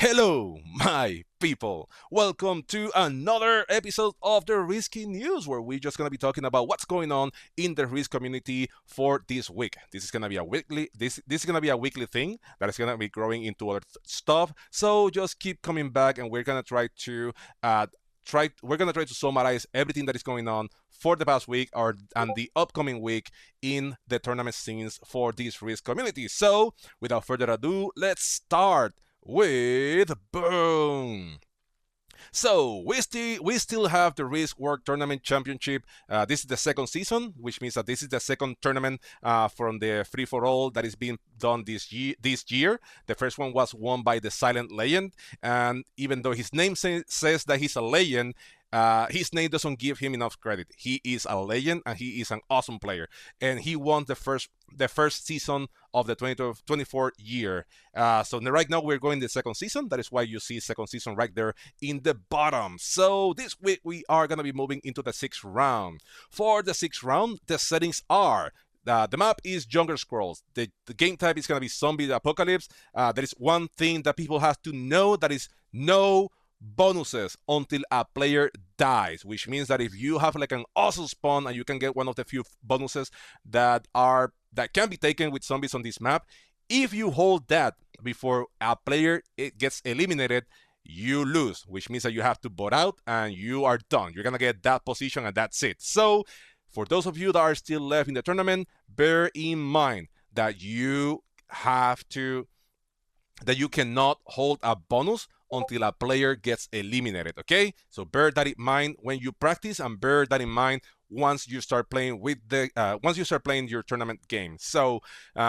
Hello, my people. Welcome to another episode of the Risky News, where we're just gonna be talking about what's going on in the risk community for this week. This is gonna be a weekly. This is gonna be a weekly thing that is gonna be growing into other stuff. So just keep coming back, and we're gonna try to summarize everything that is going on for the past week and the upcoming week in the tournament scenes for this risk community. So without further ado, let's start with boom. So we still have the Risk World Tournament Championship. This is the second season, which means that this is the second tournament from the free for all that is being done this year. The first one was won by the Silent Legend, and even though his name says that he's a legend, his name doesn't give him enough credit. He is a legend and he is an awesome player, and he won the first season of the 2024 year. So right now we're going the second season. That is why you see second season right there in the bottom. So this week we are gonna be moving into the sixth round. For the sixth round, the settings are. The map is Jungle Scrolls. The game type is going to be Zombie Apocalypse. There is one thing that people have to know, that is no bonuses until a player dies, which means that if you have like an awesome spawn and you can get one of the few bonuses that can be taken with zombies on this map, if you hold that before a player gets eliminated, you lose, which means that you have to bot out and you are done. You're gonna get that position and that's it. So for those of you that are still left in the tournament, bear in mind that you cannot hold a bonus until a player gets eliminated, okay? So bear that in mind when you practice, and bear that in mind once you start playing your tournament game. So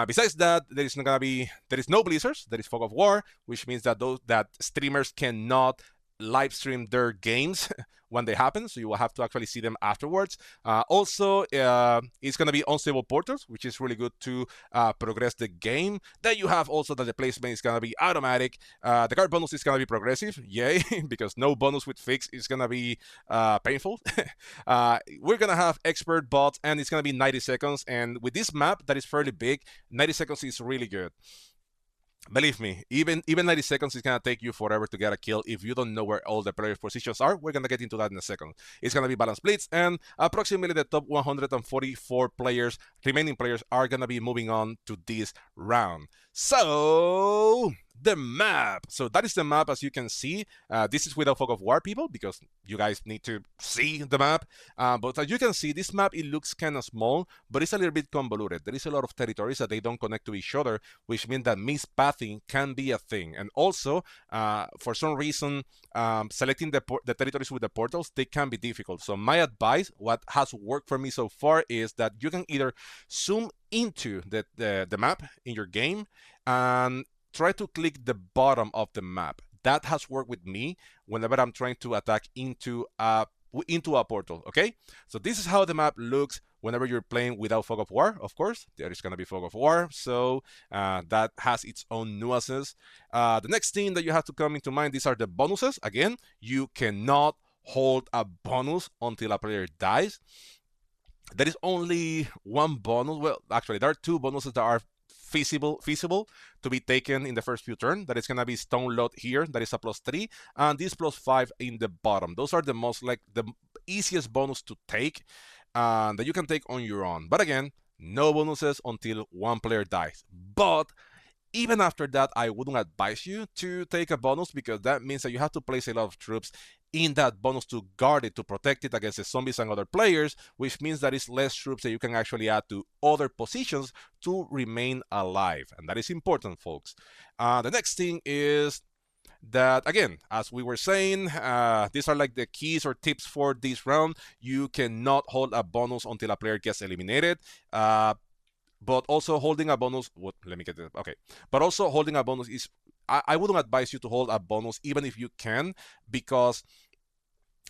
besides that, there is no blizzards, there is fog of war, which means that streamers cannot live stream their games when they happen, so you will have to actually see them afterwards. Also, it's going to be unstable portals, which is really good to progress the game. Then you have also that the placement is going to be automatic. The card bonus is going to be progressive, yay, because no bonus with fix is going to be painful. We're going to have expert bots, and it's going to be 90 seconds, and with this map that is fairly big, 90 seconds is really good. Believe me, even 90 seconds is going to take you forever to get a kill if you don't know where all the players' positions are. We're going to get into that in a second. It's going to be balanced blitz, and approximately the top 144 remaining players are going to be moving on to this round. So the map. So that is the map, as you can see. This is without fog of war, people, because you guys need to see the map. But as you can see, this map, it looks kind of small, but it's a little bit convoluted. There is a lot of territories that they don't connect to each other, which means that mispathing can be a thing. And also, for some reason, selecting the territories with the portals, they can be difficult. So my advice, what has worked for me so far, is that you can either zoom into the map in your game and try to click the bottom of the map. That has worked with me whenever I'm trying to attack into a portal, okay? So this is how the map looks whenever you're playing without fog of war. Of course, there is going to be fog of war, so that has its own nuances. The next thing that you have to come into mind, these are the bonuses. Again, you cannot hold a bonus until a player dies. There is only one bonus. Well, actually, there are two bonuses that are feasible to be taken in the first few turns. That is going to be Stone Lot here, that is a +3, and this +5 in the bottom. Those are the easiest bonus to take that you can take on your own. But again, no bonuses until one player dies. But even after that, I wouldn't advise you to take a bonus, because that means that you have to place a lot of troops in that bonus to guard it, to protect it against the zombies and other players, which means that it's less troops that you can actually add to other positions to remain alive. And that is important, folks. The next thing is that, again, as we were saying, these are like the keys or tips for this round. You cannot hold a bonus until a player gets eliminated. But also holding a bonus, but also holding a bonus is, I wouldn't advise you to hold a bonus even if you can, because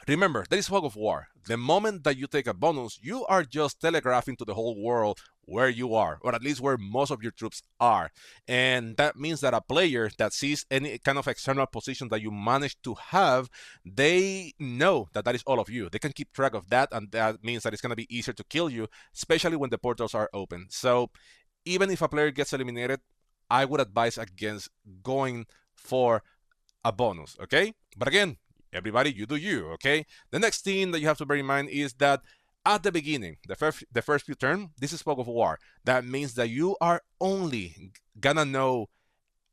remember, there is fog of war. The moment that you take a bonus, you are just telegraphing to the whole world where you are, or at least where most of your troops are. And that means that a player that sees any kind of external position that you manage to have, they know that is all of you. They can keep track of that, and that means that it's going to be easier to kill you, especially when the portals are open. So even if a player gets eliminated, I would advise against going for a bonus, okay? But again, everybody, you do you, okay? The next thing that you have to bear in mind is that at the beginning, the first few turns, this is fog of war. That means that you are only gonna know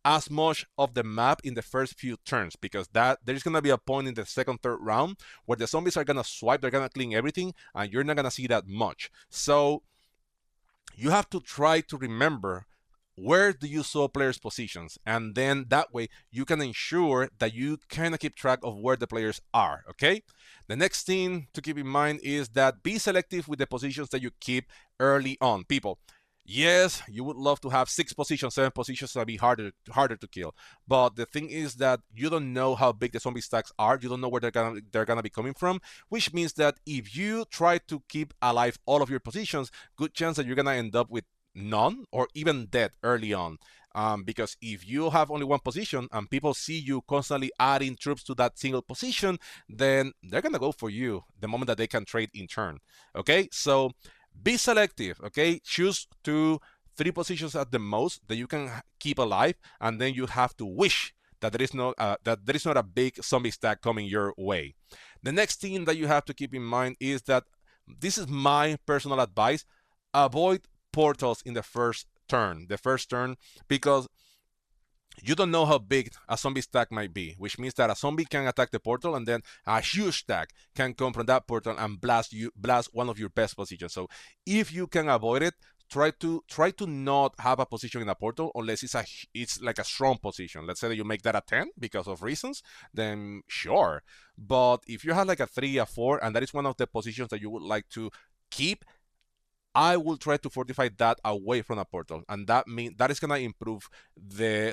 as much of the map in the first few turns, because that there's gonna be a point in the second, third round where the zombies are gonna swipe, they're gonna clean everything, and you're not gonna see that much. So you have to try to remember where do you saw players' positions, and then that way you can ensure that you kind of keep track of where the players are, okay? The next thing to keep in mind is that be selective with the positions that you keep early on. People, yes, you would love to have 6 positions, 7 positions, to be harder to kill. But the thing is that you don't know how big the zombie stacks are. You don't know where they're gonna be coming from, which means that if you try to keep alive all of your positions, good chance that you're gonna end up with none or even dead early on. Because if you have only one position and people see you constantly adding troops to that single position, then they're gonna go for you the moment that they can trade in turn. Okay, so be selective. Okay, choose 2, 3 positions at the most that you can keep alive, and then you have to wish that there is not a big zombie stack coming your way. The next thing that you have to keep in mind is that this is my personal advice: avoid portals in the first turn, because you don't know how big a zombie stack might be, which means that a zombie can attack the portal and then a huge stack can come from that portal and blast one of your best positions. So if you can avoid it, try to not have a position in a portal unless it's like a strong position. Let's say that you make that a 10 because of reasons, then sure. But if you have like a 3, a 4, and that is one of the positions that you would like to keep, I will try to fortify that away from a portal, and that is gonna improve the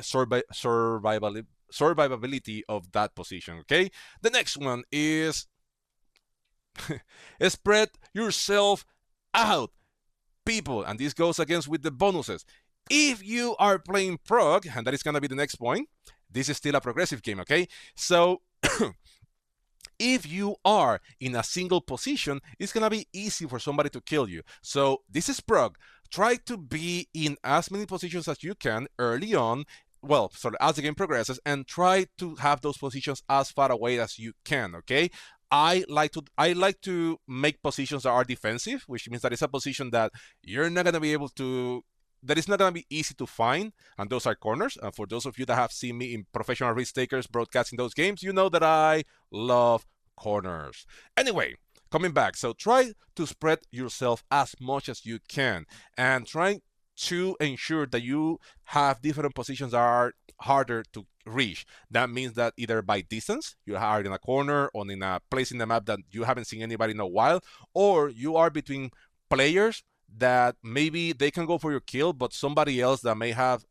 survivability of that position. Okay. The next one is spread yourself out, people, and this goes against with the bonuses. If you are playing prog, and that is gonna be the next point, this is still a progressive game. Okay, so if you are in a single position, it's gonna be easy for somebody to kill you. So this is prog. Try to be in as many positions as you can early on, well, sorry, as the game progresses, and try to have those positions as far away as you can, okay? I like to make positions that are defensive, which means that it's a position that you're not gonna be able to, that is not going to be easy to find, and those are corners. For those of you that have seen me in professional risk takers broadcasting those games, you know that I love corners. Anyway, coming back, so try to spread yourself as much as you can, and try to ensure that you have different positions that are harder to reach. That means that either by distance, you are in a corner or in a place in the map that you haven't seen anybody in a while, or you are between players that maybe they can go for your kill, but somebody else that may have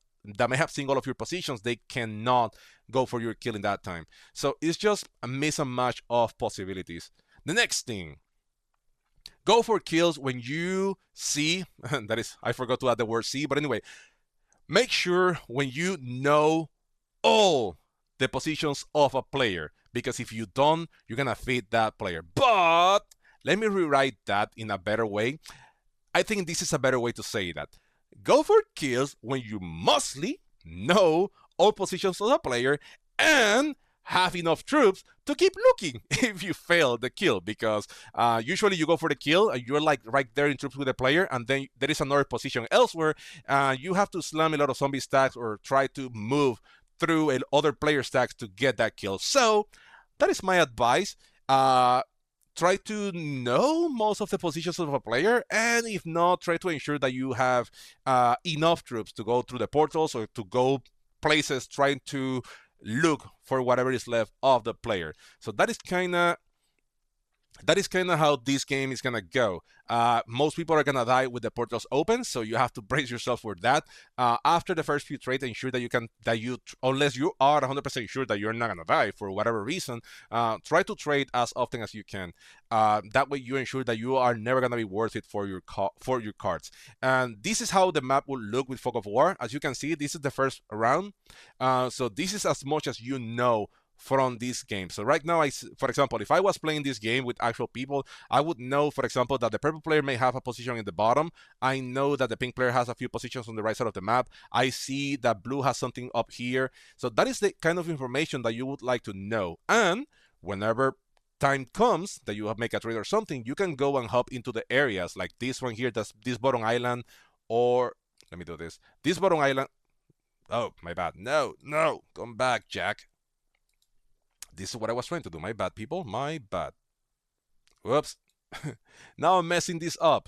seen all of your positions, they cannot go for your kill in that time. So it's just a mix and match of possibilities. The next thing, go for kills when you see, that is, I forgot to add the word see, but anyway, make sure when you know all the positions of a player, because if you don't, you're gonna feed that player. But let me rewrite that in a better way. I think this is a better way to say that. Go for kills when you mostly know all positions of the player and have enough troops to keep looking if you fail the kill, because usually you go for the kill and you're like right there in troops with the player, and then there is another position elsewhere. You have to slam a lot of zombie stacks or try to move through other player stacks to get that kill. So that is my advice. Try to know most of the positions of a player, and if not, try to ensure that you have enough troops to go through the portals or to go places trying to look for whatever is left of the player. So that is kind of how this game is gonna go. Most people are gonna die with the portals open, so you have to brace yourself for that. After the first few trades, ensure that unless you are 100% sure that you're not gonna die for whatever reason, try to trade as often as you can. That way, you ensure that you are never gonna be worth it for your cards. And this is how the map will look with Fog of War. As you can see, this is the first round. So this is as much as you know from this game. So right now, for example, if I was playing this game with actual people, I would know, for example, that the purple player may have a position in the bottom. I know that the pink player has a few positions on the right side of the map. I see that blue has something up here. So that is the kind of information that you would like to know. And whenever time comes that you make a trade or something, you can go and hop into the areas like this one here, that's this bottom island, or let me do this. This bottom island. Oh, my bad. No, come back, Jack. This is what I was trying to do. My bad, people. My bad. Whoops. Now I'm messing this up.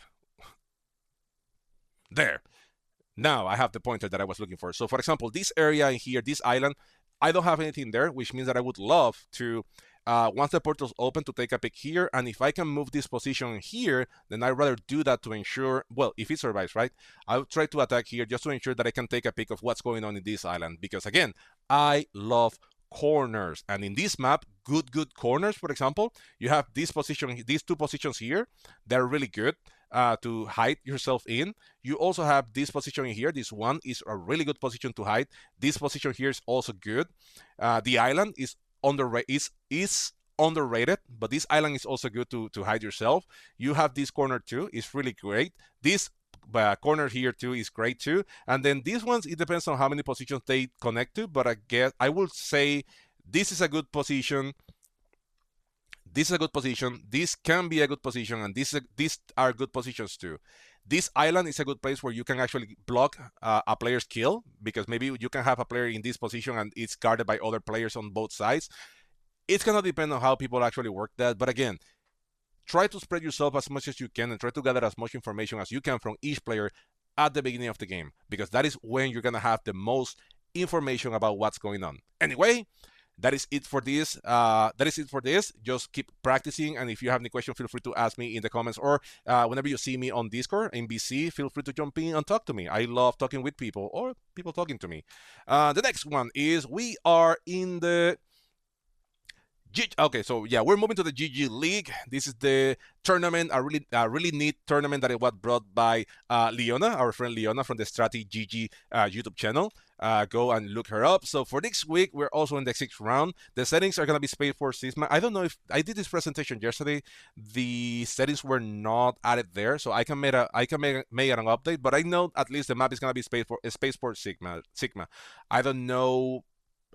There. Now I have the pointer that I was looking for. So, for example, this area in here, this island, I don't have anything there, which means that I would love to, once the portal's open, to take a pick here. And if I can move this position here, then I'd rather do that to ensure, well, if it survives, right? I would try to attack here just to ensure that I can take a pick of what's going on in this island. Because, again, I love corners, and in this map, good corners. For example, you have this position, these two positions here, they're really good to hide yourself in. You also have this position in here. This one is a really good position to hide. This position here is also good. The island is underrated, but this island is also good to hide yourself. You have this corner too, it's really great. This corner here too is great too. And then these ones, it depends on how many positions they connect to, but I guess I would say this is a good position. This is a good position. This can be a good position, and these are good positions too. This island is a good place where you can actually block a player's kill, because maybe you can have a player in this position and it's guarded by other players on both sides. It's gonna depend on how people actually work that, but again, try to spread yourself as much as you can and try to gather as much information as you can from each player at the beginning of the game, because that is when you're gonna have the most information about what's going on. Anyway, that is it for this. Just keep practicing, and if you have any question, feel free to ask me in the comments, or whenever you see me on Discord in BC, feel free to jump in and talk to me. I love talking with people, or people talking to me. The next one is we are in the okay, so yeah, we're moving to the GG League. This is the tournament, a really neat tournament that it was brought by Leona, our friend Leona from the Strategy GG YouTube channel. Go and look her up. So for this week, we're also in the 6th round. The settings are going to be Space Force Sigma. I don't know if I did this presentation yesterday. The settings were not added there, so I can make an update. But I know at least the map is going to be Space Force Sigma. I don't know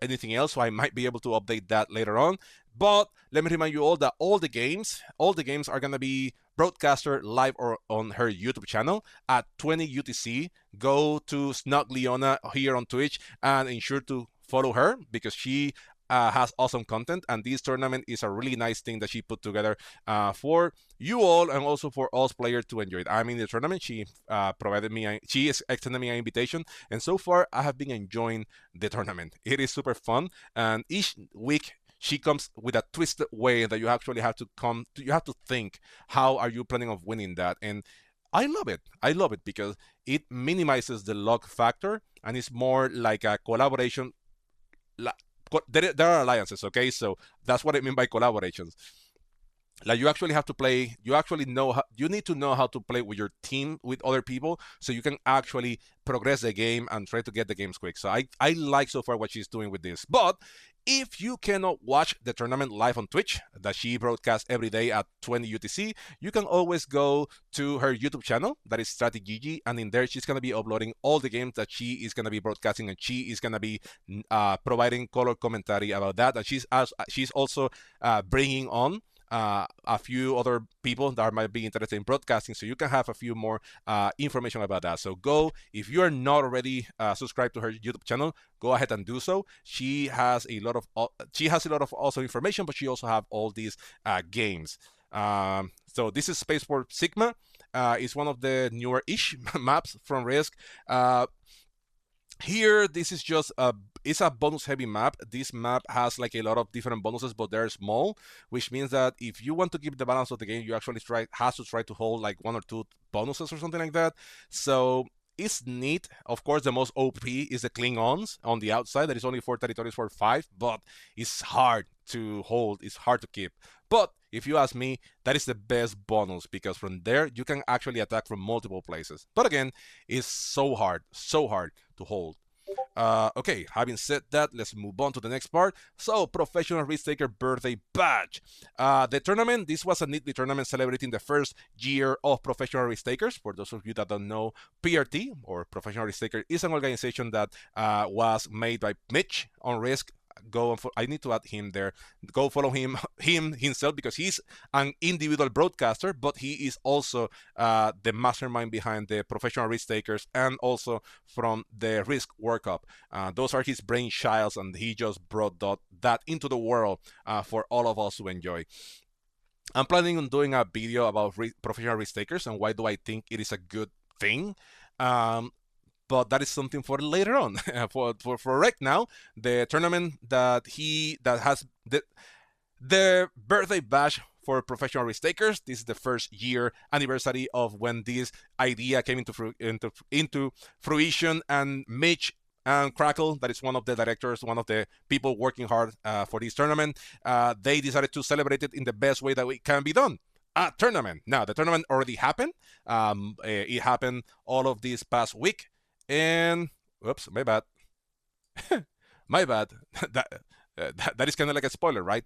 anything else, so I might be able to update that later on. But let me remind you all that all the games are going to be broadcaster live or on her YouTube channel at 20 UTC. Go to Snug Leona here on Twitch and ensure to follow her, because she has awesome content, and this tournament is a really nice thing that she put together for you all and also for us players to enjoy it. I'm in the tournament. She she extended me an invitation, and so far I have been enjoying the tournament. It is super fun, and each week she comes with a twisted way that you actually have to think, how are you planning on winning that? And I love it because it minimizes the luck factor, and it's more like a collaboration. There are alliances, okay? So that's what I mean by collaborations. Like, you actually have to play, you need to know how to play with your team, with other people, so you can actually progress the game and try to get the games quick. So I like so far what she's doing with this. But if you cannot watch the tournament live on Twitch, that she broadcasts every day at 20 UTC, you can always go to her YouTube channel, that is Strategy GG, and in there she's going to be uploading all the games that she is going to be broadcasting, and she is going to be providing color commentary about that. And she's also bringing on a few other people that might be interested in broadcasting, so you can have a few more information about that. So go, if you are not already subscribed to her YouTube channel, go ahead and do so. She has a lot of awesome information, but she also have all these games. So this is Spaceport Sigma. It's one of the newer-ish maps from Risk. Here, this is just it's a bonus-heavy map. This map has like a lot of different bonuses, but they're small, which means that if you want to keep the balance of the game, you actually have to try to hold like 1 or 2 bonuses or something like that. So it's neat. Of course, the most OP is the Klingons on the outside. That is only 4 territories for 5, but it's hard to hold. It's hard to keep. But if you ask me, that is the best bonus, because from there you can actually attack from multiple places. But again, it's so hard to hold. Okay, having said that, let's move on to the next part. So, Professional Risk Taker Birthday Badge. The tournament, this was a neatly tournament celebrating the first year of Professional Risk Takers. For those of you that don't know, PRT, or Professional Risk Taker, is an organization that was made by Mitch on Risk. I need to add him there. Go follow him himself, because he's an individual broadcaster, but he is also the mastermind behind the Professional Risk Takers and also from the Risk World Cup. Those are his brainchilds, and he just brought that into the world for all of us to enjoy. I'm planning on doing a video about professional risk takers and why do I think it is a good thing. But that is something for later on. for right now, the tournament that has the birthday bash for professional risk takers. This is the first year anniversary of when this idea came into fruition, and Mitch and Crackle, that is one of the directors, one of the people working hard for this tournament, they decided to celebrate it in the best way that it can be done. A tournament. Now, the tournament already happened. It happened all of this past week. And, whoops, my bad. My bad. that is kind of like a spoiler, right?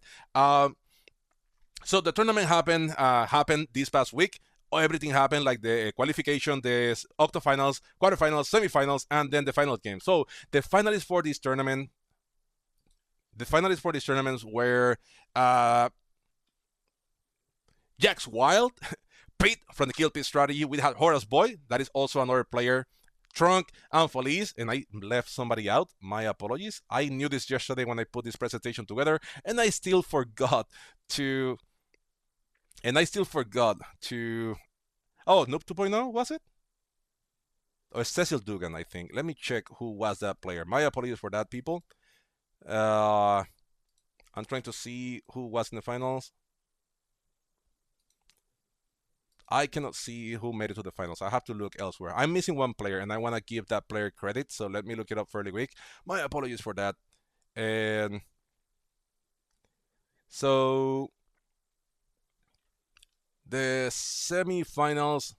So the tournament happened this past week. Everything happened, like the qualification, the octofinals, quarterfinals, semifinals, and then the final game. So the finalists for this tournament, were Jax Wild, Pete from the Kill Pit Strategy. We had Horace Boy, that is also another player, Trunk, and Feliz, and I left somebody out. My apologies. I knew this yesterday when I put this presentation together, and I still forgot to. Oh, Noob 2.0, was it? Oh, Cecil Dugan, I think. Let me check who was that player. My apologies for that, people. I'm trying to see who was in the finals. I cannot see who made it to the finals. I have to look elsewhere. I'm missing one player, and I want to give that player credit, so let me look it up fairly quick. My apologies for that. And so the semifinals,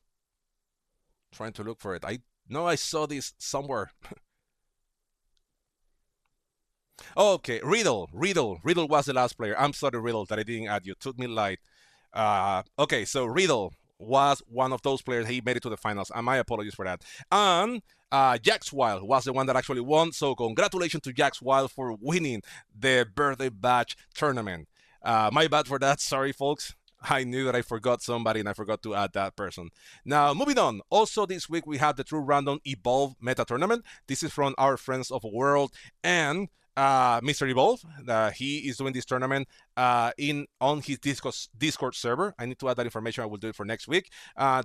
trying to look for it. I know I saw this somewhere. Okay, Riddle was the last player. I'm sorry, Riddle, that I didn't add you. Took me light. Okay, so Riddle was one of those players. He made it to the finals, and my apologies for that. And Jax Wild was the one that actually won, so congratulations to Jax Wild for winning the birthday badge tournament. My bad for that. Sorry, folks. I knew that I forgot somebody and I forgot to add that person. Now, moving on. Also, this week we have the True Random Evolve Meta Tournament. This is from our friends of World and Mr. Evolve. He is doing this tournament on his Discord server. I need to add that information. I will do it for next week.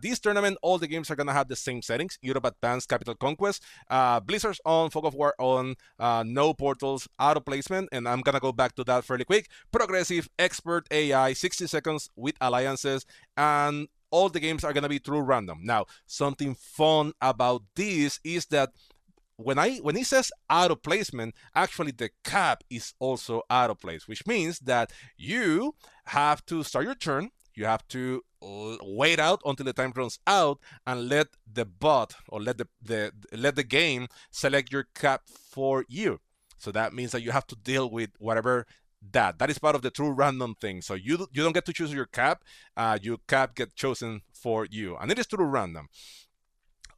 This tournament, all the games are gonna have the same settings: Europe Advanced, Capital Conquest, Blizzards on, Fog of War on, no portals, auto placement, and I'm gonna go back to that fairly quick. Progressive, Expert, AI, 60 seconds with alliances, and all the games are gonna be true random. Now, something fun about this is that when it says auto placement, actually the cap is also auto place, which means that you have to start your turn. You have to wait out until the time runs out and let the bot or let the game select your cap for you. So that means that you have to deal with whatever that is part of the true random thing. So you don't get to choose your cap. Your cap get chosen for you, and it is true random.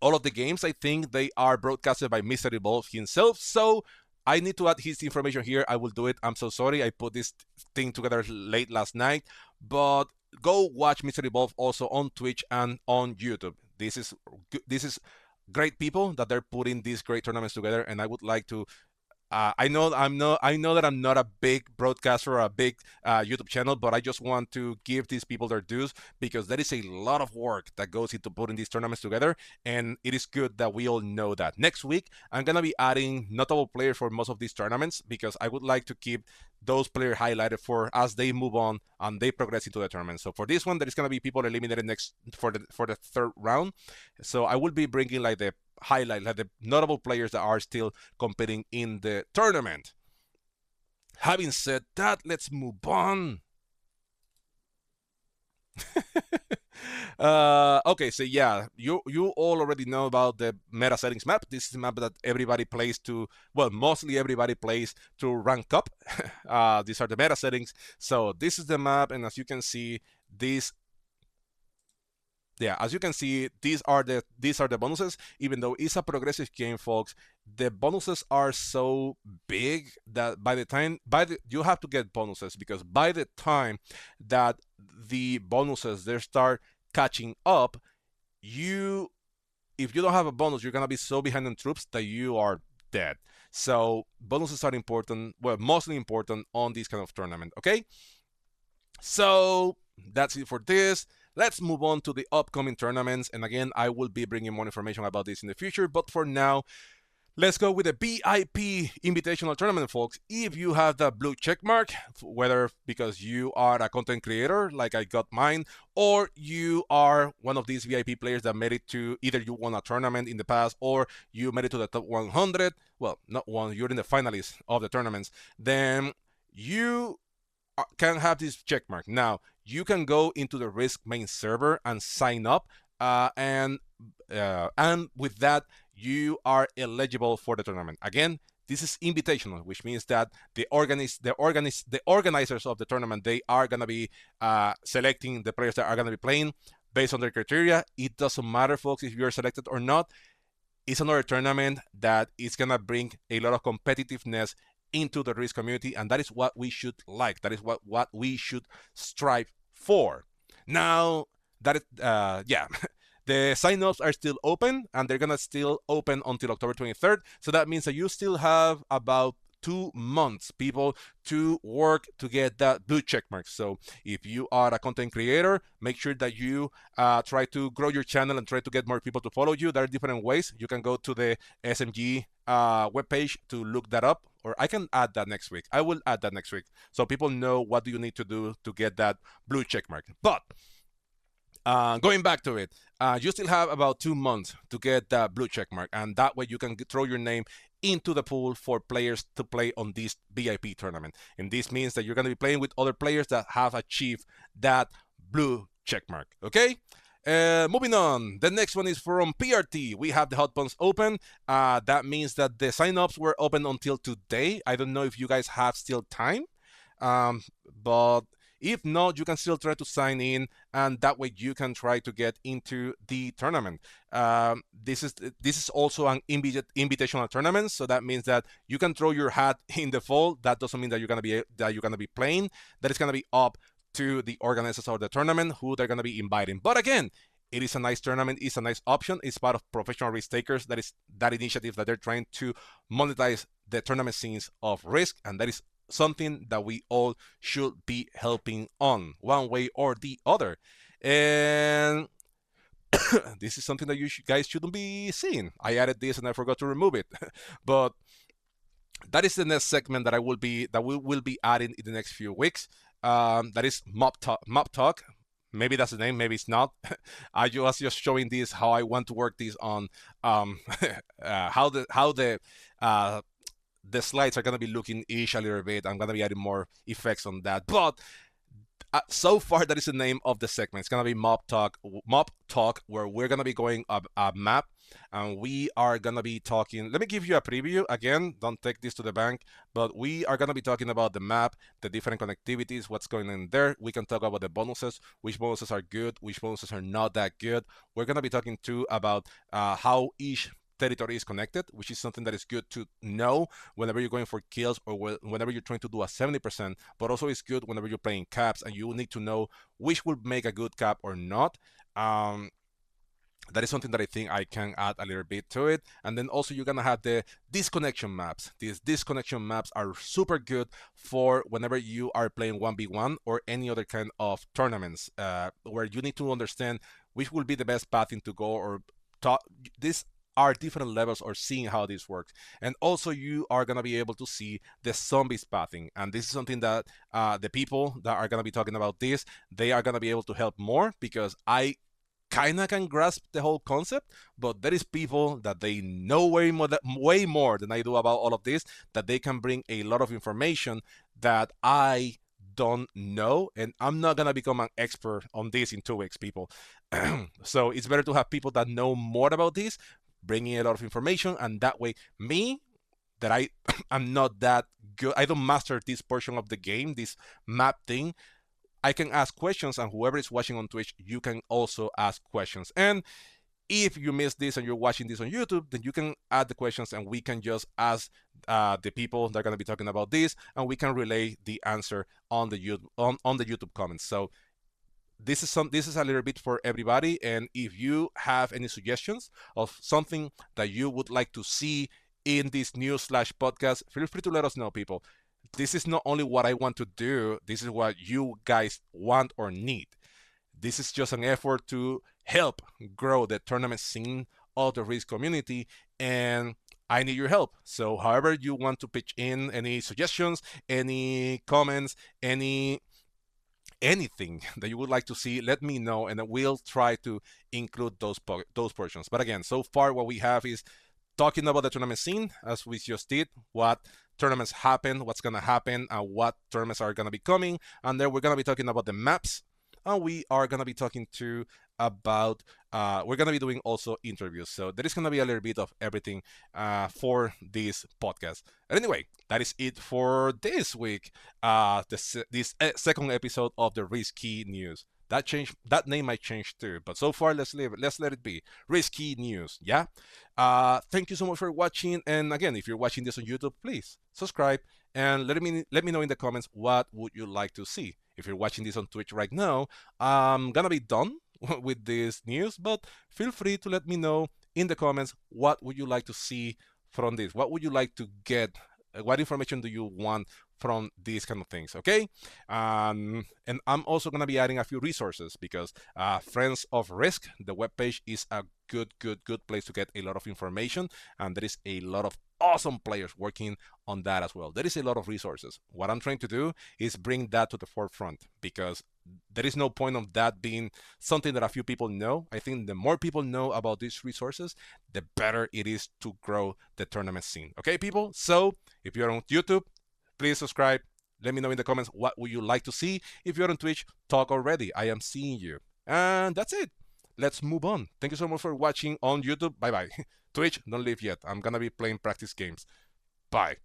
All of the games, I think, they are broadcasted by Mr. Evolve himself. So I need to add his information here. I will do it. I'm so sorry. I put this thing together late last night. But go watch Mr. Evolve also on Twitch and on YouTube. This is great people that they're putting these great tournaments together. And I would like to I know that I'm not a big broadcaster or a big YouTube channel, but I just want to give these people their dues because there is a lot of work that goes into putting these tournaments together, and it is good that we all know that. Next week, I'm gonna be adding notable players for most of these tournaments because I would like to keep those players highlighted for as they move on and they progress into the tournament. So for this one, there is gonna be people eliminated next for the third round. So I will be bringing like the highlight, like the notable players that are still competing in the tournament. Having said that, let's move on. Okay, so yeah, you all already know about the meta settings map. This is a map that everybody plays to, well, mostly everybody plays to rank up. These are the meta settings. So this is the map, and as you can see, these yeah, as you can see, these are the bonuses. Even though it's a progressive game, folks, the bonuses are so big that you have to get bonuses, because by the time that the bonuses they start catching up, you if you don't have a bonus, you're gonna be so behind on troops that you are dead. So bonuses are important, well, mostly important on this kind of tournament. Okay, so that's it for this. Let's move on to the upcoming tournaments. And again, I will be bringing more information about this in the future. But for now, let's go with the BIP Invitational Tournament, folks. If you have the blue check mark, whether because you are a content creator like I got mine, or you are one of these VIP players that made it to, either you won a tournament in the past or you made it to the top 100, well, not one, you're in the finalists of the tournaments, then you can have this check mark. Now, you can go into the Risk main server and sign up, and with that, you are eligible for the tournament. Again, this is invitational, which means that the organizers of the tournament, they are gonna be selecting the players that are gonna be playing based on their criteria. It doesn't matter, folks, if you're selected or not. It's another tournament that is gonna bring a lot of competitiveness into the Risk community, and that is what we should like. That is what we should strive for. Now, that is, yeah, the sign-ups are still open, and they're gonna still open until October 23rd. So that means that you still have about 2 months, people, to work to get that blue check mark. So if you are a content creator, make sure that you try to grow your channel and try to get more people to follow you. There are different ways. You can go to the SMG webpage to look that up, or I can add that next week. I will add that next week, so people know what do you need to do to get that blue check mark. But going back to it, you still have about 2 months to get that blue check mark, and that way you can throw your name into the pool for players to play on this VIP tournament. And this means that you're going to be playing with other players that have achieved that blue check mark. Okay? Moving on, the next one is from PRT. We have the hot buttons open. That means that the sign-ups were open until today. I don't know if you guys have still time, but if not, you can still try to sign in, and that way you can try to get into the tournament. This is also an invitational tournament, so that means that you can throw your hat in the fall. That doesn't mean that you're gonna be playing. That is gonna be up to the organizers of the tournament, who they're gonna be inviting. But again, it is a nice tournament. It's a nice option. It's part of professional risk takers. That is that initiative that they're trying to monetize the tournament scenes of Risk, and that is something that we all should be helping on one way or the other. And this is something that you guys shouldn't be seeing. I added this and I forgot to remove it. But that is the next segment that we will be adding in the next few weeks. That is Mob Talk. Maybe that's the name, maybe it's not. I was just showing this how I want to work this on how the slides are going to be looking each a little bit. I'm going to be adding more effects on that. But so far, that is the name of the segment. It's going to be Mob Talk, where we're going to be going a map, and we are going to be talking. Let me give you a preview. Again, don't take this to the bank, but we are going to be talking about the map, the different connectivities, what's going on there. We can talk about the bonuses, which bonuses are good, which bonuses are not that good. We're going to be talking too about how each territory is connected, which is something that is good to know whenever you're going for kills or whenever you're trying to do a 70%, but also it's good whenever you're playing caps, and you need to know which will make a good cap or not. That is something that I think I can add a little bit to it. And then also you're gonna have the disconnection maps. These disconnection maps are super good for whenever you are playing 1v1 or any other kind of tournaments, where you need to understand which will be the best pathing to go, or this are different levels or seeing how this works. And also you are going to be able to see the zombies pathing, and this is something that the people that are going to be talking about this, they are going to be able to help more, because I kind of can grasp the whole concept, but there is people that they know way more than I do about all of this, that they can bring a lot of information that I don't know, and I'm not gonna become an expert on this in 2 weeks, people. So it's better to have people that know more about this, bringing a lot of information, and that way, me, that I am not that good, I don't master this portion of the game, this map thing. I can ask questions, and whoever is watching on Twitch, you can also ask questions. And if you missed this and you're watching this on YouTube, then you can add the questions and we can just ask the people that are going to be talking about this, and we can relay the answer on the YouTube comments. So this is a little bit for everybody. And if you have any suggestions of something that you would like to see in this news/podcast, feel free to let us know, people. This is not only what I want to do, this is what you guys want or need. This is just an effort to help grow the tournament scene of the Risk community, and I need your help. So however you want to pitch in any suggestions, any comments, anything that you would like to see, let me know, and we'll try to include those portions. But again, so far what we have is talking about the tournament scene, as we just did, what tournaments happen, what's gonna happen, and what tournaments are gonna be coming, and then we're gonna be talking about the maps, and we are gonna be talking to about we're gonna be doing also interviews. So there is gonna be a little bit of everything for this podcast. And anyway, that is it for this week. This second episode of the Risky News. That name might change too, but so far let's leave it. Let's let it be Risky News. Yeah. Thank you so much for watching. And again, if you're watching this on YouTube, please subscribe and let me know in the comments what would you like to see. If you're watching this on Twitch right now, I'm gonna be done with this news, but feel free to let me know in the comments what would you like to see from this. What would you like to get? What information do you want from these kind of things? Okay. And I'm also going to be adding a few resources because Friends of Risk, the webpage, is a good place to get a lot of information, and there is a lot of awesome players working on that as well. There is a lot of resources. What I'm trying to do is bring that to the forefront, because there is no point of that being something that a few people know. I think the more people know about these resources, the better it is to grow the tournament scene. Okay, people? So if you're on YouTube, please subscribe. Let me know in the comments what would you like to see. If you're on Twitch, talk already. I am seeing you. And that's it. Let's move on. Thank you so much for watching on YouTube. Bye-bye. Twitch, don't leave yet. I'm going to be playing practice games. Bye.